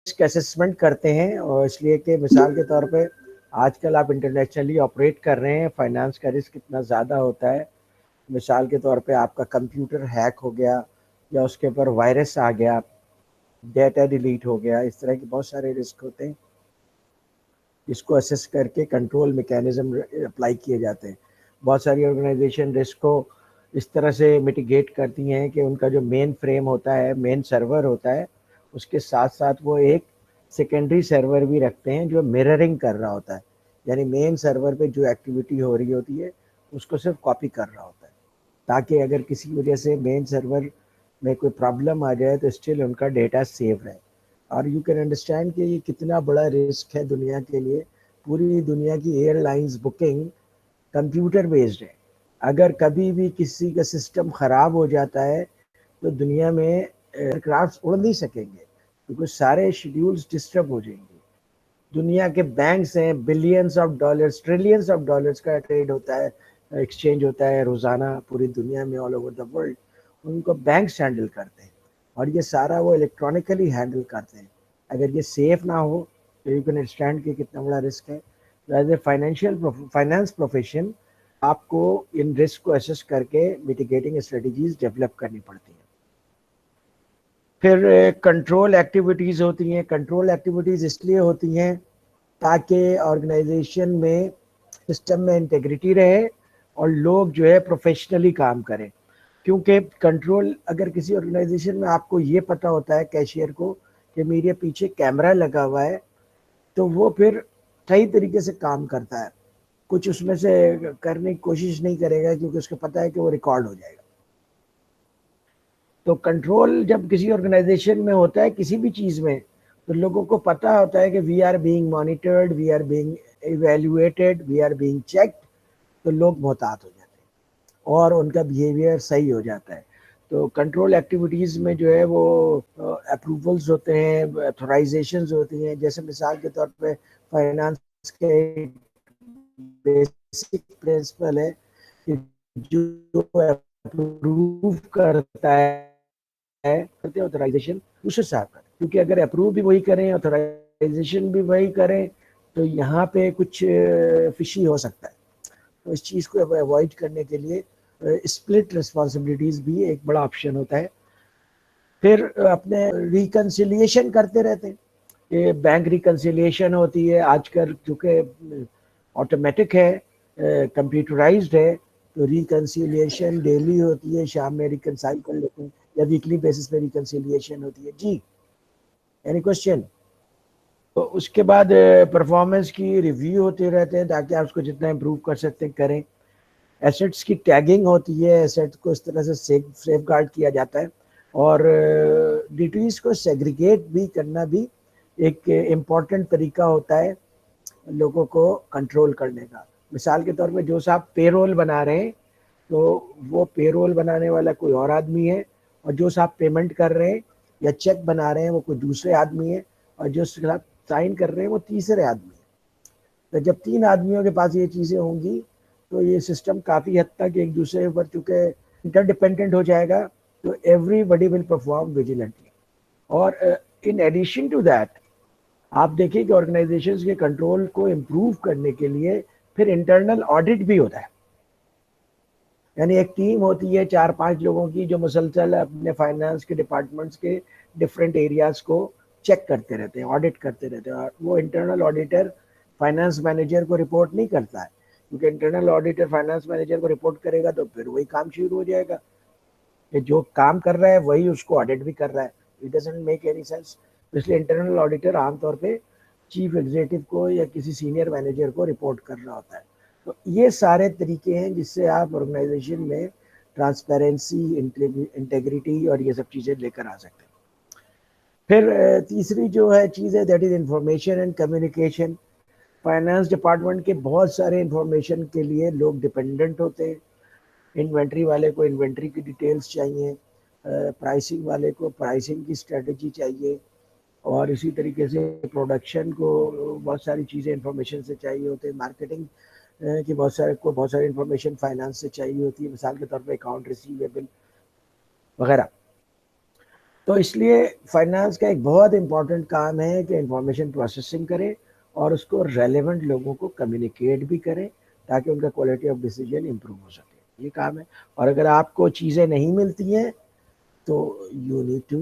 Risk assessment करते हैं, और इसलिए कि मिसाल के तौर पे आजकल आप इंटरनेशनली ऑपरेट कर रहे हैं, फाइनेंस का रिस्क कितना ज़्यादा होता है। मिसाल के तौर पे आपका कंप्यूटर हैक हो गया या उसके ऊपर वायरस आ गया, डेटा डिलीट हो गया, इस तरह के बहुत सारे रिस्क होते हैं जिसको असेस करके कंट्रोल मैकेनिज्म अप्लाई किए जाते हैं। बहुत सारी ऑर्गेनाइजेशन रिस्क को इस तरह से मिटिगेट करती हैं कि उनका जो मेन फ्रेम होता है, मेन सर्वर होता है, उसके साथ साथ वो एक सेकेंडरी सर्वर भी रखते हैं जो मिररिंग कर रहा होता है, यानी मेन सर्वर पे जो एक्टिविटी हो रही होती है उसको सिर्फ कॉपी कर रहा होता है, ताकि अगर किसी वजह से मेन सर्वर में कोई प्रॉब्लम आ जाए तो स्टिल उनका डेटा सेव रहे। और यू कैन अंडरस्टैंड कि ये कितना बड़ा रिस्क है दुनिया के लिए। पूरी दुनिया की एयरलाइंस बुकिंग कंप्यूटर बेस्ड है। अगर कभी भी किसी का सिस्टम ख़राब हो जाता है तो दुनिया में एयरक्राफ्ट उड़ नहीं सकेंगे, क्योंकि सारे शेड्यूल्स डिस्टर्ब हो जाएंगे। दुनिया के बैंक्स हैं, billions of dollars, trillions of dollars का ट्रेड होता है, एक्सचेंज होता है रोज़ाना पूरी दुनिया में, ऑल ओवर द वर्ल्ड। उनको बैंक्स हैंडल करते हैं और ये सारा वो इलेक्ट्रॉनिकली हैंडल करते हैं। अगर ये सेफ ना हो तो यू कैन अंडरस्टैंड कि कितना बड़ा रिस्क है। एज ए फाइनेंस प्रोफेशन आपको इन रिस्क को असेस करके मिटिगेटिंग स्ट्रेटजीज डेवलप करनी पड़ती हैं। फिर कंट्रोल एक्टिविटीज़ होती हैं। कंट्रोल एक्टिविटीज़ इसलिए होती हैं ताकि ऑर्गेनाइजेशन में सिस्टम में इंटेग्रिटी रहे और लोग जो है प्रोफेशनली काम करें। क्योंकि कंट्रोल, अगर किसी ऑर्गेनाइजेशन में आपको ये पता होता है कैशियर को कि मेरे पीछे कैमरा लगा हुआ है, तो वो फिर सही तरीके से काम करता है, कुछ उसमें से करने की कोशिश नहीं करेगा क्योंकि उसको पता है कि वो रिकॉर्ड हो जाएगा। तो कंट्रोल जब किसी ऑर्गेनाइजेशन में होता है किसी भी चीज़ में, तो लोगों को पता होता है कि we are being monitored, we are being evaluated, we are being checked, तो लोग मोहतात हो जाते हैं और उनका बिहेवियर सही हो जाता है। तो कंट्रोल एक्टिविटीज़ में जो है वो अप्रूवल्स होते हैं, अथोराइजेशंस होती हैं। जैसे मिसाल के तौर पे फाइनेंस के बेसिक प्रिंसिपल है कि जो अप्रूव करता है करते हैं ऑथराइजेशन उस हिसाब का, क्योंकि अगर अप्रूव भी वही करें, ऑथराइजेशन भी वही करें, तो यहाँ पे कुछ फिशी हो सकता है। तो इस चीज़ को अवॉइड करने के लिए स्प्लिट रिस्पॉन्सिबिलिटीज़ भी एक बड़ा ऑप्शन होता है। फिर अपने रिकन्सिलिएशन करते रहते हैं। ये बैंक रिकन्सिलिएशन होती है आजकल, चूँकि ऑटोमेटिक है, कंप्यूटराइज्ड है, तो रिकन्सिलिएशन डेली होती है, शाम में रिकनसाइल कर लेते हैं या वीकली बेसिस पे रिकन्सिलिएशन होती है। जी, एनी क्वेश्चन? तो उसके बाद परफॉर्मेंस की रिव्यू होते रहते हैं ताकि आप उसको जितना इम्प्रूव कर सकते हैं करें। एसेट्स की टैगिंग होती है, एसेट्स को इस तरह से सेफ गार्ड किया जाता है, और ड्यूटीज़ को सेग्रीगेट भी करना भी एक इम्पॉर्टेंट तरीका होता है लोगों को कंट्रोल करने का। मिसाल के तौर पे जो साहब पेरोल बना रहे हैं, तो वो पेरोल बनाने वाला कोई और आदमी है, और जो साहब पेमेंट कर रहे हैं या चेक बना रहे हैं वो कोई दूसरे आदमी है, और जो साहब साइन कर रहे हैं वो तीसरे आदमी है। तो जब तीन आदमियों के पास ये चीज़ें होंगी तो ये सिस्टम काफ़ी हद तक एक दूसरे पर चूँकि इंटरडिपेंडेंट हो जाएगा, तो एवरीबडी विल परफॉर्म विजिलेंटली। और इन एडिशन टू दैट आप देखिए कि ऑर्गेनाइजेशंस के कंट्रोल को इम्प्रूव करने के लिए फिर इंटरनल ऑडिट भी होता है। यानी एक टीम होती है 4-5 लोगों की जो मुसलसल अपने फाइनेंस के डिपार्टमेंट्स के डिफरेंट एरियाज को चेक करते रहते हैं, ऑडिट करते रहते हैं। और वो इंटरनल ऑडिटर फाइनेंस मैनेजर को रिपोर्ट नहीं करता है, क्योंकि इंटरनल ऑडिटर फाइनेंस मैनेजर को रिपोर्ट करेगा तो फिर वही काम शुरू हो जाएगा कि जो काम कर रहा है वही उसको ऑडिट भी कर रहा है। It doesn't make any sense. इसलिए इंटरनल ऑडिटर आमतौर पे चीफ एग्जीक्यूटिव को या किसी सीनियर मैनेजर को रिपोर्ट कर रहा होता है। तो ये सारे तरीके हैं जिससे आप ऑर्गेनाइजेशन में ट्रांसपेरेंसी, इंटेग्रिटी और ये सब चीज़ें लेकर आ सकते हैं। फिर तीसरी जो है चीज़ है that is information and communication. Finance department के बहुत सारे इंफॉर्मेशन के लिए लोग डिपेंडेंट होते हैं। इन्वेंट्री वाले को इन्वेंट्री की डिटेल्स चाहिए, प्राइसिंग वाले को प्राइसिंग की स्ट्रेटजी चाहिए, और इसी तरीके से प्रोडक्शन को बहुत सारी चीज़ें इंफॉर्मेशन से चाहिए होते हैं। मार्केटिंग की बहुत सारी इंफॉर्मेशन फाइनेंस से चाहिए होती है, मिसाल के तौर पे अकाउंट रिसीवेबल वगैरह। तो इसलिए फाइनेंस का एक बहुत इंपॉर्टेंट काम है कि इंफॉर्मेशन प्रोसेसिंग करे और उसको रेलेवेंट लोगों को कम्युनिकेट भी करें ताकि उनका क्वालिटी ऑफ डिसीजन इम्प्रूव हो सके, ये काम है। और अगर आपको चीज़ें नहीं मिलती हैं तो you need to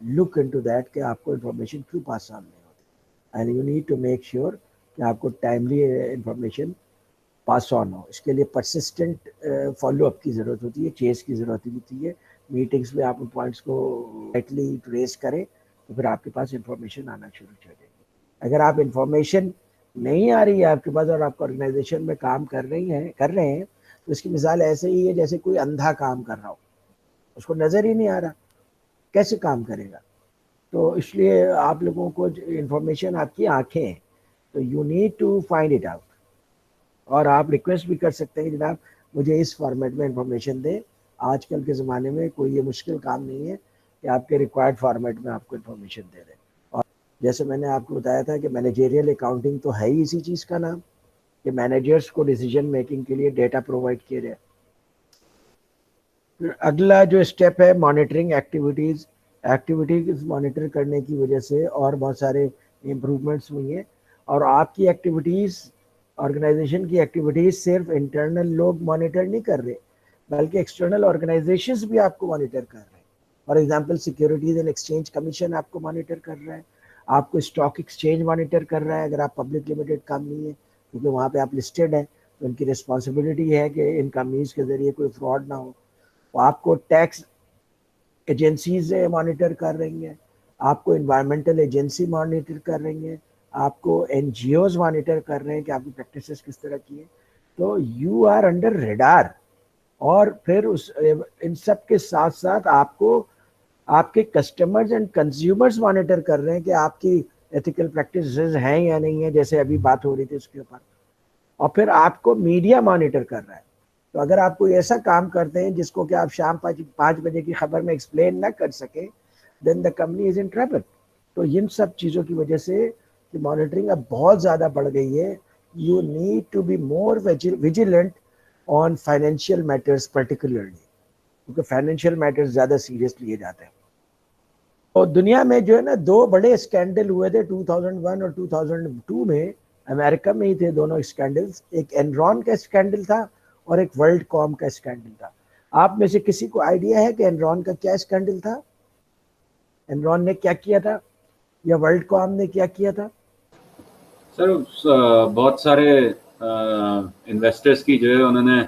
look into that कि आपको इंफॉर्मेशन क्यों पास ऑन नहीं होती, and you need to make sure कि आपको टाइमली इंफॉर्मेशन पास ऑन हो। इसके लिए परसिस्टेंट फॉलोअप की ज़रूरत होती है, चेस की ज़रूरत होती है। मीटिंग्स में आप उन पॉइंट्स को राइटली ट्रेस करें तो फिर आपके पास इंफॉर्मेशन आना शुरू हो जाएगी। अगर आप इंफॉर्मेशन नहीं आ रही है आपके पास और आप ऑर्गेनाइजेशन में काम कर रहे हैं तो इसकी मिसाल ऐसे ही है जैसे कोई अंधा काम कर रहा हो, उसको नज़र ही नहीं आ रहा, कैसे काम करेगा। तो इसलिए आप लोगों को इंफॉर्मेशन आपकी आंखें हैं, तो you need to find it out. और आप रिक्वेस्ट भी कर सकते हैं जनाब मुझे इस फॉर्मेट में इंफॉर्मेशन दें। आजकल के ज़माने में कोई ये मुश्किल काम नहीं है कि आपके रिक्वायर्ड फॉर्मेट में आपको इंफॉर्मेशन दे दें। और जैसे मैंने आपको बताया था कि मैनेजेरियल अकाउंटिंग तो है ही इसी चीज़ का नाम कि मैनेजर्स को डिसीजन मेकिंग के लिए डेटा प्रोवाइड किए जाए। फिर अगला जो स्टेप है मॉनिटरिंग एक्टिविटीज मॉनिटर करने की वजह से और बहुत सारे इम्प्रूवमेंट्स हुई हैं। और आपकी एक्टिविटीज़, ऑर्गेनाइजेशन की एक्टिविटीज़ सिर्फ इंटरनल लोग मॉनिटर नहीं कर रहे बल्कि एक्सटर्नल ऑर्गेनाइजेशंस भी आपको मॉनिटर कर रहे हैं। For example securities and exchange commission आपको मॉनिटर कर रहा है, आपको स्टॉक एक्सचेंज मॉनिटर कर रहा है अगर आप पब्लिक लिमिटेड कंपनी है, क्योंकि वहाँ पे आप लिस्टेड हैं तो उनकी रिस्पॉन्सिबिलिटी है कि इन कंपनीज के ज़रिए कोई फ्रॉड ना हो। तो आपको टैक्स एजेंसीज मॉनिटर कर रही हैं, आपको इन्वायरमेंटल एजेंसी मॉनिटर कर रही हैं, आपको एनजीओज मॉनिटर कर रहे हैं कि आपकी प्रैक्टिसेस किस तरह की है। तो यू आर अंडर रेडार। और फिर उस इन सब के साथ साथ आपको आपके कस्टमर्स एंड कंज्यूमर्स मॉनिटर कर रहे हैं कि आपकी एथिकल प्रैक्टिसेस हैं या नहीं है, जैसे अभी बात हो रही थी उसके ऊपर। और फिर आपको मीडिया मॉनिटर कर रहा है। तो अगर आप कोई ऐसा काम करते हैं जिसको कि आप शाम 5 बजे की खबर में एक्सप्लेन ना कर सके, then the company is in trouble. तो इन सब चीज़ों की वजह से कि मॉनिटरिंग अब बहुत ज़्यादा बढ़ गई है। You need to be more vigilant on financial matters particularly, क्योंकि फाइनेंशियल मैटर्स ज़्यादा सीरियस लिए जाते हैं। तो दुनिया में जो है ना 2 बड़े स्कैंडल हुए थे 2001 और 2002 में, अमेरिका में ही थे दोनों स्कैंडल्स। एक एनरॉन का स्कैंडल था और एक वर्ल्ड कॉम का स्कैंडल था। आप में से किसी को आइडिया है कि एनरॉन का क्या स्कैंडल था, एनरॉन ने क्या किया था या वर्ल्ड कॉम ने क्या किया था? सर बहुत सारे इन्वेस्टर्स की जो है उन्होंने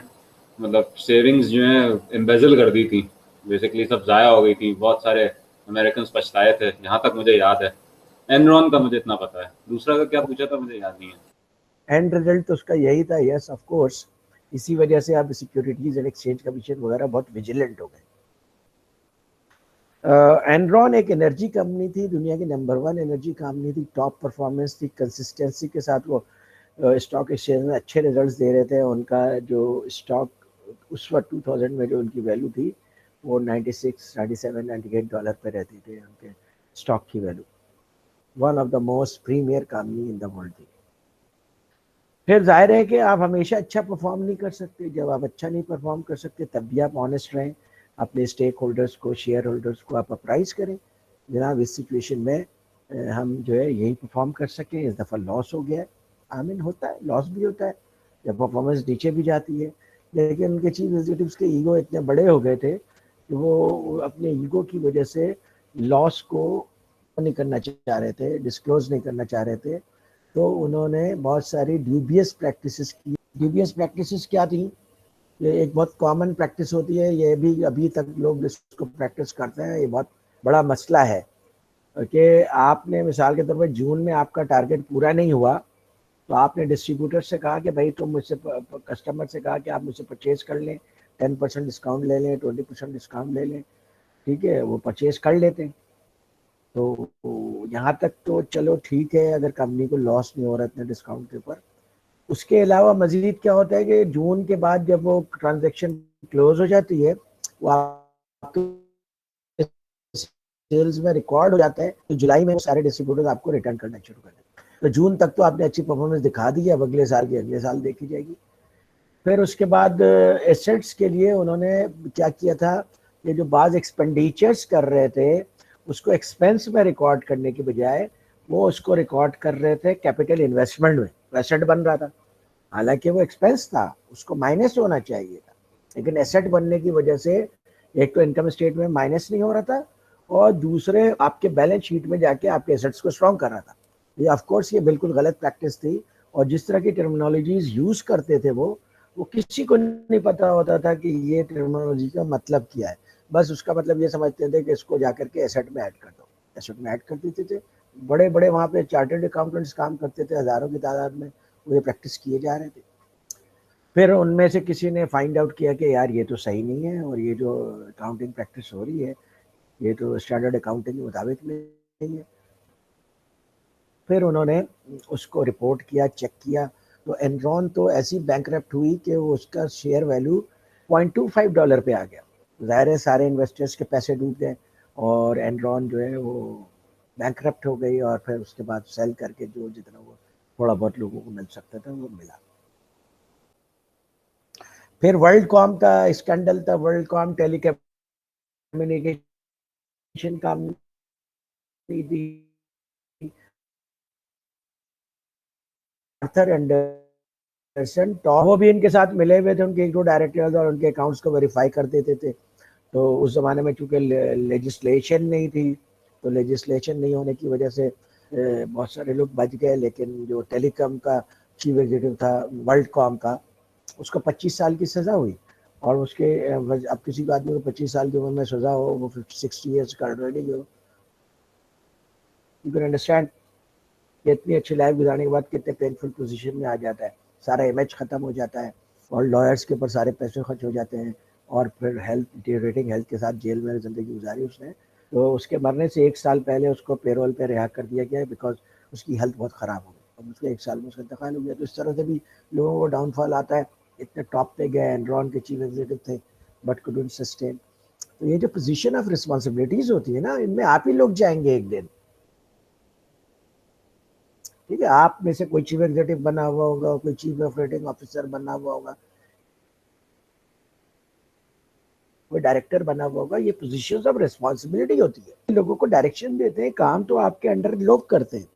मतलब सेविंग्स जो है एम्बेजल कर दी थी, बेसिकली सब ज़ाया हो गई थी। बहुत सारे अमेरिकन पछताए थे, यहाँ तक मुझे याद है। एनरॉन का मुझे इतना पता है, दूसरा का क्या पूछा था मुझे याद नहीं है। एंड रिजल्ट तो उसका यही था, यस ऑफ कोर्स। इसी वजह से अब सिक्योरिटीज एंड एक्सचेंज कमीशन वगैरह बहुत विजिलेंट हो गए। एनरॉन एक एनर्जी कंपनी थी, दुनिया की नंबर 1 एनर्जी कंपनी थी, टॉप परफॉर्मेंस थी, कंसिस्टेंसी के साथ वो स्टॉक एक्सचेंज में अच्छे रिजल्ट्स दे रहे थे। उनका जो स्टॉक उस वक्त 2000 में जो उनकी वैल्यू थी वो 96, 97, $98 पे रहती थी उनके स्टॉक की value. One of the most premier company in the world थी। फिर जाहिर है कि आप हमेशा अच्छा परफॉर्म नहीं कर सकते। जब आप अच्छा नहीं परफॉर्म कर सकते तब भी आप ऑनेस्ट रहें, अपने स्टेक होल्डर्स को, शेयर होल्डर्स को आप अप्राइज करें, जनाब इस सिचुएशन में हम जो है यही परफॉर्म कर सकें, इस दफ़ा लॉस हो गया है। आमीन, होता है, लॉस भी होता है जब परफॉर्मेंस नीचे भी जाती है। लेकिन उनके चीफ एग्जीक्यूटिव्स के ईगो इतने बड़े हो गए थे कि वो अपने ईगो की वजह से लॉस को नहीं करना चाह रहे थे, डिस्क्लोज नहीं करना चाह रहे थे। तो उन्होंने बहुत सारी ड्यूबियस प्रैक्टिसेस की। ड्यूबियस प्रैक्टिसेस क्या थी? ये एक बहुत कॉमन प्रैक्टिस होती है, ये भी अभी तक लोग इसको प्रैक्टिस करते हैं। ये बहुत बड़ा मसला है कि आपने मिसाल के तौर पर जून में आपका टारगेट पूरा नहीं हुआ तो आपने डिस्ट्रीब्यूटर से कहा कि भाई तुम मुझसे, कस्टमर से कहा कि आप मुझसे परचेज कर लें, 10% डिस्काउंट ले लें, 20% डिस्काउंट ले लें। ठीक है, वो परचेज कर लेते हैं। तो यहाँ तक तो चलो ठीक है अगर कंपनी को लॉस नहीं हो रहा इतने डिस्काउंट के ऊपर। उसके अलावा मजीद क्या होता है कि जून के बाद जब वो ट्रांजैक्शन क्लोज हो जाती है, वो आपके सेल्स में रिकॉर्ड हो जाता है, तो जुलाई में वो सारे डिस्ट्रीब्यूटर्स आपको रिटर्न करना शुरू कर देते हैं। तो जून तक तो आपने अच्छी परफॉर्मेंस दिखा दी है, अब अगले साल की अगले साल देखी जाएगी। फिर उसके बाद एसेट्स के लिए उन्होंने क्या किया था, ये जो बाज एक्सपेंडिचर्स कर रहे थे उसको एक्सपेंस में रिकॉर्ड करने की बजाय वो उसको रिकॉर्ड कर रहे थे कैपिटल इन्वेस्टमेंट में, एसेट बन रहा था। हालांकि वो एक्सपेंस था, उसको माइनस होना चाहिए था, लेकिन एसेट बनने की वजह से एक तो इनकम स्टेटमेंट में माइनस नहीं हो रहा था और दूसरे आपके बैलेंस शीट में जाके आपके एसेट्स को स्ट्रॉन्ग कर रहा था। ये ऑफ कोर्स ये बिल्कुल गलत प्रैक्टिस थी और जिस तरह की टर्मिनोलॉजीज यूज करते थे वो किसी को नहीं पता होता था कि ये टर्मिनोलॉजी का मतलब क्या है। बस उसका मतलब ये समझते थे कि इसको जाकर के एसेट में ऐड कर दो, एसेट में ऐड कर देते थे। बड़े बड़े वहाँ पे चार्टर्ड अकाउंटेंट्स काम करते थे हजारों की तादाद में, वो ये प्रैक्टिस किए जा रहे थे। फिर उनमें से किसी ने फाइंड आउट किया कि यार ये तो सही नहीं है और ये जो अकाउंटिंग प्रैक्टिस हो रही है ये तो स्टैंडर्ड अकाउंटिंग के मुताबिक नहीं है। फिर उन्होंने उसको रिपोर्ट किया, चेक किया, तो एनरॉन तो ऐसी बैंकरप्ट हुई कि वो उसका शेयर वैल्यू $0.25 पे आ गया। ज़ाहिर है सारे इन्वेस्टर्स के पैसे डूब गए और एनरॉन जो है वो बैंकरप्ट हो गई और फिर उसके बाद सेल करके जो जितना वो थोड़ा बहुत लोगों को मिल सकता था वो मिला। फिर वर्ल्ड कॉम का स्कैंडल था, वर्ल्ड कॉम टेलीकम्युनिकेशन कंपनी थी, आर्थर एंडरसन टॉम, वो भी इनके साथ मिले हुए थे, उनके एक दो डायरेक्टर्स और उनके अकाउंट्स को वेरीफाई कर देते थे। तो उस ज़माने में चूँकि लेजिस्लेशन नहीं थी, तो लेजिस्लेशन नहीं होने की वजह से बहुत सारे लोग बच गए, लेकिन जो टेलीकॉम का चीफ एग्जीक्यूटिव था वर्ल्ड कॉम का, उसको 25 साल की सज़ा हुई। और उसके अब किसी को आदमी को 25 साल की उम्र में सज़ा हो, वो 60 ईयर्स का ऑलरेडी हो, यू कैन अंडरस्टैंड इतनी अच्छी लाइफ गुजारने के बाद कितने पेनफुल पोजीशन में आ जाता है, सारा इमेज ख़त्म हो जाता है और लॉयर्स के ऊपर सारे पैसे खर्च हो जाते हैं और फिर हेल्थ डिटेरियोरेटिंग हेल्थ के साथ जेल में ज़िंदगी गुजारी उसने। तो उसके मरने से 1 साल पहले उसको पेरोल पे रिहा कर दिया गया बिकॉज उसकी हेल्थ बहुत ख़राब हो गई और उसके 1 साल में उसका इंतकाल हो गया। तो इस तरह से भी लोगों को डाउनफॉल आता है। इतने टॉप पे गए, एनरॉन के चीफ एग्जीक्यूटिव थे बट कुडंट सस्टेन। तो ये जो पोजीशन ऑफ रिस्पॉन्सिबिलिटीज होती है ना, इनमें आप ही लोग जाएंगे एक दिन। ठीक है, आप में से कोई चीफ एग्जीक्यूटिव बना हुआ होगा, कोई चीफ ऑपरेटिंग ऑफिसर बना हुआ होगा, कोई डायरेक्टर बना हुआ होगा। ये पोजीशंस ऑफ रिस्पॉन्सिबिलिटी होती है, लोगों को डायरेक्शन देते हैं, काम तो आपके अंडर लोग करते हैं।